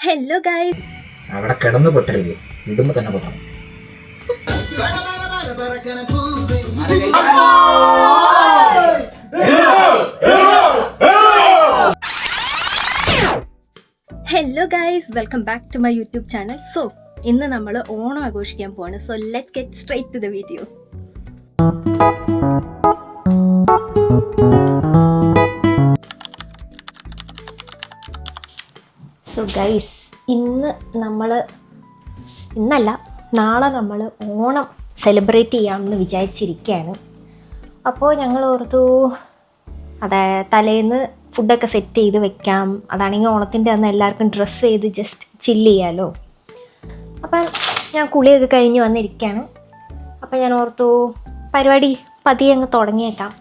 Hello guys, അവിടെ കിടന്ന് പൊട്ടരുത്, ഇടുമ്പോ തന്നെ പൊട്ടണം. Hello guys, welcome back to my YouTube channel. So ഇന്ന് നമ്മൾ ഓണം ആഘോഷിക്കാൻ പോവാണ്. So let's get straight to the video. So guys, നാളെ നമ്മൾ ഓണം സെലിബ്രേറ്റ് ചെയ്യാമെന്ന് വിചാരിച്ചിരിക്കുകയാണ്. അപ്പോൾ ഞങ്ങൾ ഓർത്തു തലേന്ന് ഫുഡൊക്കെ സെറ്റ് ചെയ്ത് വെക്കാം. അതാണെങ്കിൽ ഓണത്തിൻ്റെ അന്ന് എല്ലാവർക്കും ഡ്രസ്സ് ചെയ്ത് ജസ്റ്റ് ചില്ല് ചെയ്യാമല്ലോ. അപ്പം ഞാൻ കുളിയൊക്കെ കഴിഞ്ഞ് വന്നിരിക്കുകയാണ്. അപ്പം ഞാൻ ഓർത്തു പരിപാടി പതിയെ അങ്ങ് തുടങ്ങിയേക്കാം.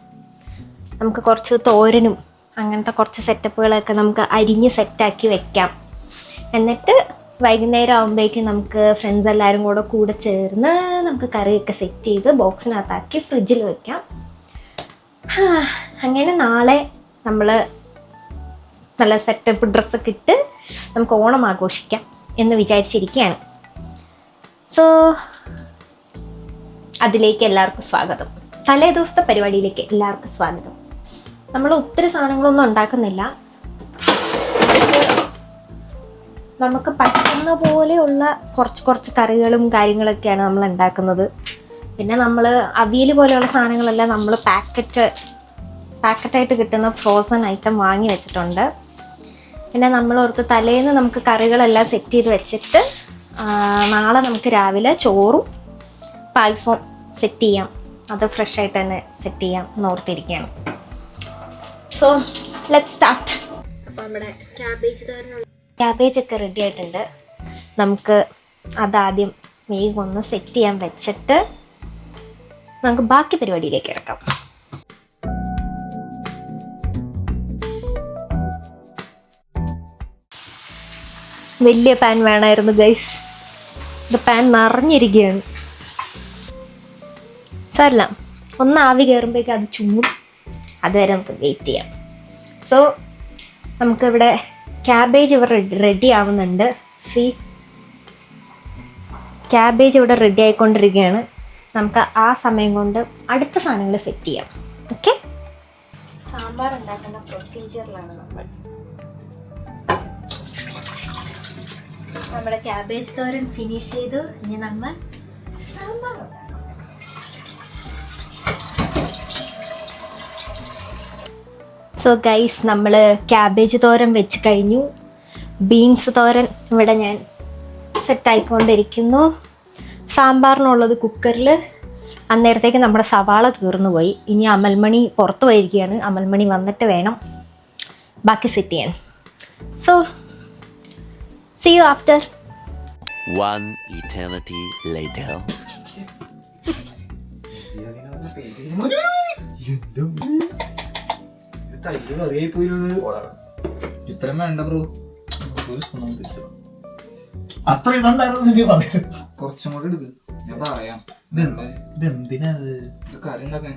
നമുക്ക് കുറച്ച് തോരനും അങ്ങനത്തെ കുറച്ച് സെറ്റപ്പുകളൊക്കെ നമുക്ക് അരിഞ്ഞ് സെറ്റാക്കി വെക്കാം. എന്നിട്ട് വൈകുന്നേരം ആകുമ്പോഴേക്കും നമുക്ക് ഫ്രണ്ട്സ് എല്ലാവരും കൂടെ ചേർന്ന് നമുക്ക് കറിയൊക്കെ സെറ്റ് ചെയ്ത് ബോക്സിനകത്താക്കി ഫ്രിഡ്ജിൽ വെക്കാം. അങ്ങനെ നാളെ നമ്മൾ നല്ല സെറ്റപ്പ് ഡ്രസ്സൊക്കെ ഇട്ട് നമുക്ക് ഓണം ആഘോഷിക്കാം എന്ന് വിചാരിച്ചിരിക്കുകയാണ്. സോ അതിലേക്ക് എല്ലാവർക്കും സ്വാഗതം. തലേ ദിവസത്തെ പരിപാടിയിലേക്ക് എല്ലാവർക്കും സ്വാഗതം. നമ്മൾ ഒത്തിരി സാധനങ്ങളൊന്നും ഉണ്ടാക്കുന്നില്ല. നമുക്ക് പറ്റുന്ന പോലെയുള്ള കുറച്ച് കറികളും കാര്യങ്ങളൊക്കെയാണ് നമ്മൾ ഉണ്ടാക്കുന്നത്. പിന്നെ നമ്മൾ അവിയൽ പോലെയുള്ള സാധനങ്ങളെല്ലാം നമ്മൾ പാക്കറ്റായിട്ട് കിട്ടുന്ന ഫ്രോസൺ ഐറ്റം വാങ്ങി വെച്ചിട്ടുണ്ട്. പിന്നെ നമ്മളോർക്ക് തലേന്ന് നമുക്ക് കറികളെല്ലാം സെറ്റ് ചെയ്ത് വെച്ചിട്ട് നാളെ നമുക്ക് രാവിലെ ചോറും പായസവും സെറ്റ് ചെയ്യാം. അത് ഫ്രഷായിട്ട് തന്നെ സെറ്റ് ചെയ്യാം എന്നോർത്തിരിക്കുകയാണ്. So let's start. അപ്പോൾ നമ്മുടെ ക്യാബേജൊക്കെ റെഡി ആയിട്ടുണ്ട്. നമുക്ക് അതാദ്യം വേഗം ഒന്ന് സെറ്റ് ചെയ്യാൻ വെച്ചിട്ട് നമുക്ക് ബാക്കി പരിപാടിയിലേക്ക് ഇറക്കാം. വലിയ പാൻ വേണമായിരുന്നു ഗൈസ്. ഇത് പാൻ നിറഞ്ഞിരിക്കുകയാണ്. സാരല്ല, ഒന്ന് ആവി കയറുമ്പോഴേക്കും അത് ചുമ്മും. അതുവരെ നമുക്ക് വെയിറ്റ് ചെയ്യാം. സോ നമുക്കിവിടെ ക്യാബേജ് ഇവിടെ റെഡി ആവുന്നുണ്ട്. ക്യാബേജ് ഇവിടെ റെഡി ആയിക്കൊണ്ടിരിക്കുകയാണ്. നമുക്ക് ആ സമയം കൊണ്ട് അടുത്ത സാധനങ്ങൾ സെറ്റ് ചെയ്യാം. ഓക്കെ, സാമ്പാർ ഉണ്ടാക്കുന്ന പ്രൊസീജിയറിലാണ് നമ്മുടെ ക്യാബേജ് തോരൻ ഫിനിഷ് ചെയ്തു. ഇനി നമ്മൾ സാമ്പാർ ഉണ്ടാക്കണം. സോ ഗൈസ്, നമ്മൾ ക്യാബേജ് തോരൻ വെച്ച് കഴിഞ്ഞു. ബീൻസ് തോരൻ ഇവിടെ ഞാൻ സെറ്റായിക്കൊണ്ടിരിക്കുന്നു. സാമ്പാറിനുള്ളത് കുക്കറിൽ. അന്നേരത്തേക്ക് നമ്മുടെ സവാള തീർന്നു പോയി. ഇനി അമൽമണി പുറത്ത് പോയിരിക്കുകയാണ്. അമൽമണി വന്നിട്ട് വേണം ബാക്കി സെറ്റ് ചെയ്യാൻ. So see you after. One eternity later. ഇത്രയും വേണ്ട ബ്രോ, അത്ര ഇടണ്ടായിരുന്നു. കുറച്ചും കൂടി എടുക്ക്, ഞാൻ പറയാം.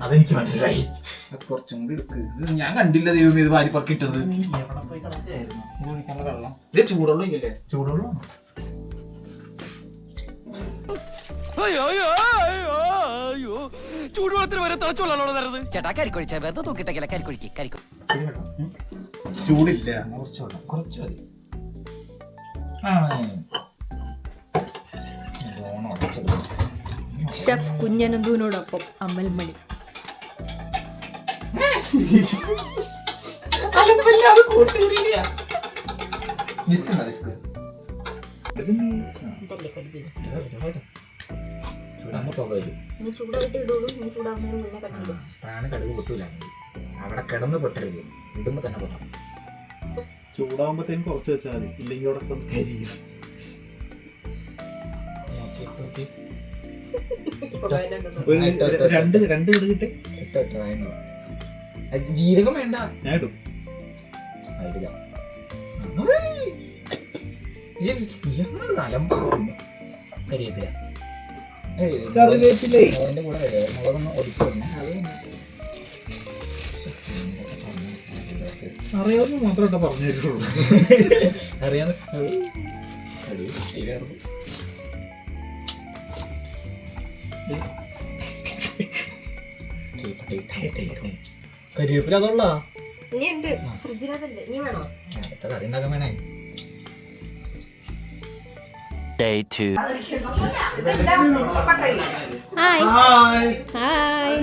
അതെനിക്ക് മനസ്സിലായി. കുറച്ചും കൂടി എടുക്ക്. ഞാൻ കണ്ടില്ല ദൈവം ഇത് വാരി പറക്കിട്ടത്. വെള്ളം ഇത് ചൂടുള്ള ഇല്ലേ? ചൂടുള്ള ചൂടുവെള്ളത്തിന് വരെ തിളച്ചുള്ളൂ തരുന്നത്. ചേട്ടാ കരിക്കൊഴിച്ച വെറുതെ തൂക്കിട്ടേക്കല. കരിക്കൊഴിക്ക് ചൂടില്ല. കുറച്ച് മതി. ഷെഫ് കുഞ്ഞനന്ദുവിനോടൊപ്പം അമൽമണി. കടുക് പൊട്ടൂല. അവിടെ കിടന്ന് പൊട്ടരുത്, ഇടുമ്പോ തന്നെ പൊട്ടണം. ചൂടാകുമ്പോഴത്തേക്കും കുറച്ച് വെച്ചാൽ മതി, ഇല്ലെങ്കിൽ അവിടെ കരിയും. രണ്ട് ഇടുകിട്ടെ. ജീരകം വേണ്ട, ഞാൻ ഇടും. കരിയേപ്പില കറിവേപ്പിലേ അതിന്റെ കൂടെ മുളകൊന്ന് ഒതുക്കി. അറിയാവുന്ന മാത്രമേ പറഞ്ഞു തരുള്ളൂ. അറിയാതെ കരിവേപ്പില അതുള്ള ഫ്രിഡ്ജിനകത്തല്ലേ നീ വേണോ? കറി ഉണ്ടാക്കാൻ വേണേ. Day 2. Hi hi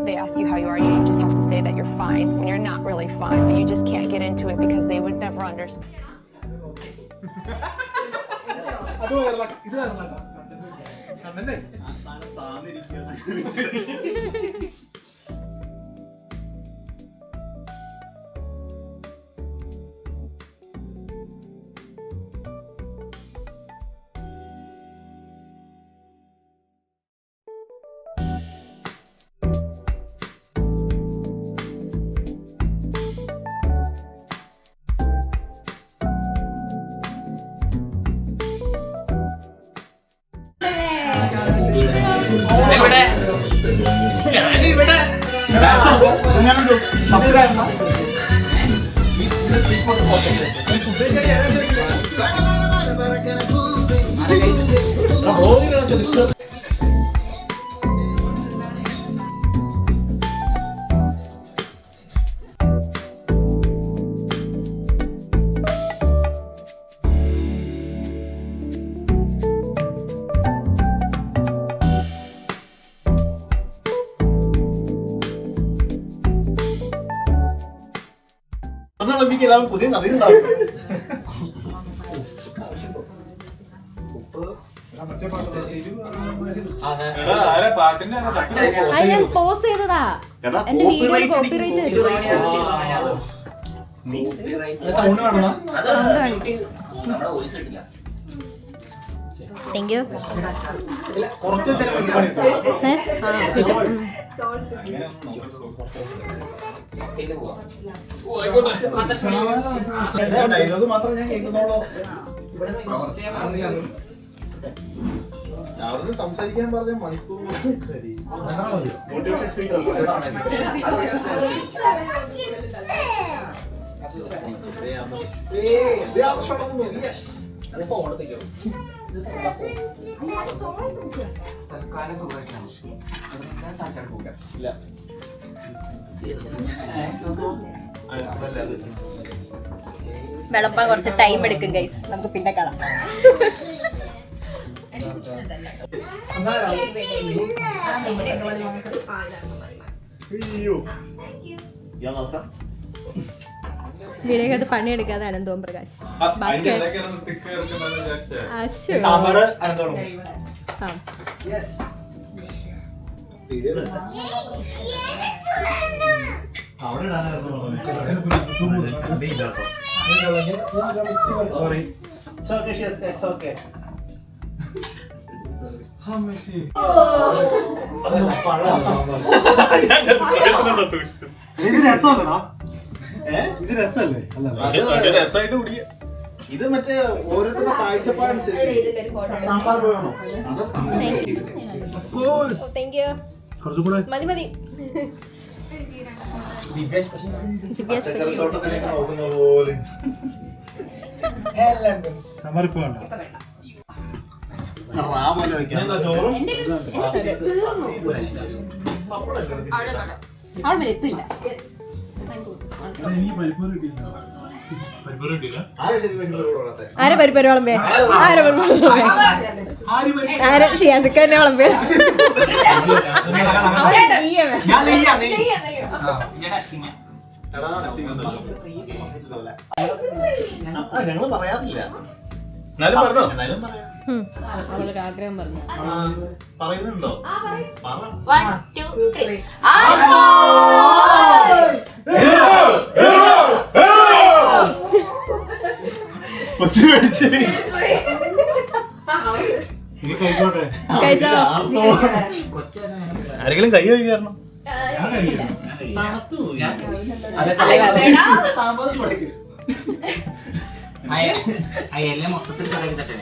They ask you how you are, you just have to say that you're fine when you're not really fine, but you just can't get into it because they would never understand. പുതിയ നദിയുണ്ടാവും. അത് ഞാൻ pose ചെയ്തതാ. എന്റെ video copyright sound വേണം. Thank you. കുറച്ച് dialogue മാത്രമേ ഞാൻ കേൾക്കുന്നുള്ളൂ. അവിടെ സംസാരിക്കാൻ പറഞ്ഞ മണിക്കൂർ വിളമ്പാൻ കുറച്ച് ടൈം എടുക്കും ഗൈസ്, നമുക്ക് പിന്നെ കാണാം. വിനയകത്ത് പണിയെടുക്കാതെ അനന്തോം പ്രകാശ്. ഇത് രസമല്ലടാ, ഇത് രസമല്ലേ? ഇത് മറ്റേ ഓരോരുത്തരുടെ കാഴ്ചപ്പാടനുസരിച്ച് സാമ്പാർ വേണോ? മതി മതി. ദിവ്യ സ്പെഷ്യൽ സമർപ്പ് വേണ്ട. എത്തില്ല. ആരെ പരിപ്പര വിളമ്പേ? ആരെ ആരെ ഷിയാസിക്കന്നെ വിളമ്പേ? ഞങ്ങള് പറയാറില്ല. അവളൊരു ആഗ്രഹം പറഞ്ഞു. പറയുന്നുണ്ടോ? കൊച്ചു മേടിച്ച് ഇനി കഴിച്ചോട്ടെ. ആരെങ്കിലും കൈ കഴിക്കാരണം. മൊത്തത്തിൽ കലക്കി തട്ടേ.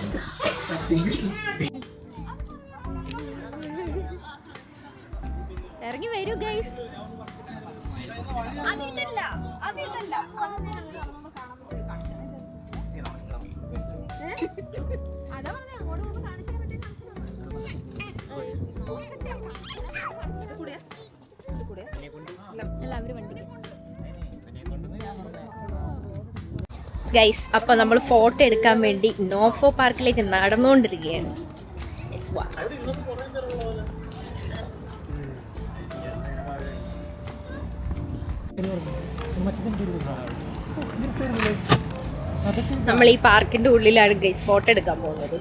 ഇറങ്ങി വരൂ ഗൈസ്. ഗൈസ്, അപ്പൊ നമ്മൾ ഫോട്ടോ എടുക്കാൻ വേണ്ടി നോഫോ പാർക്കിലേക്ക് നടന്നുകൊണ്ടിരിക്കുകയാണ്. നമ്മൾ ഈ പാർക്കിന്റെ ഉള്ളിലാണ് ഗൈസ് ഫോട്ടോ എടുക്കാൻ പോകുന്നത്.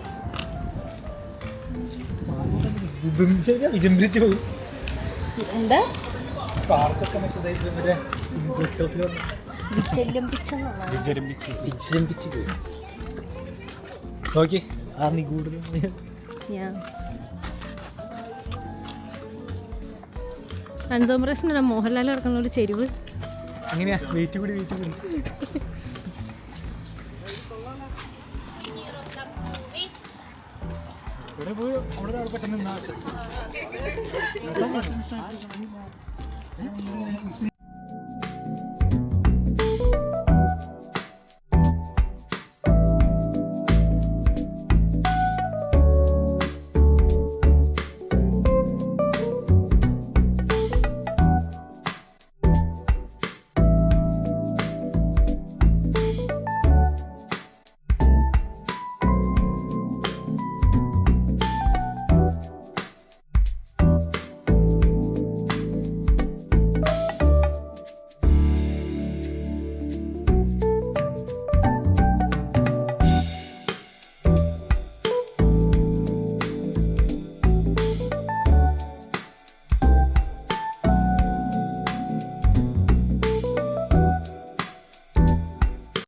എന്താ അനന്തോമറേസിനാണ് മോഹൻലാൽ കിടക്കുന്ന ഒരു ചെരുവ്. അങ്ങനെയാ വെയിറ്റ് കൂടി ഇവിടെ പോയി അവിടെ പെട്ടെന്ന്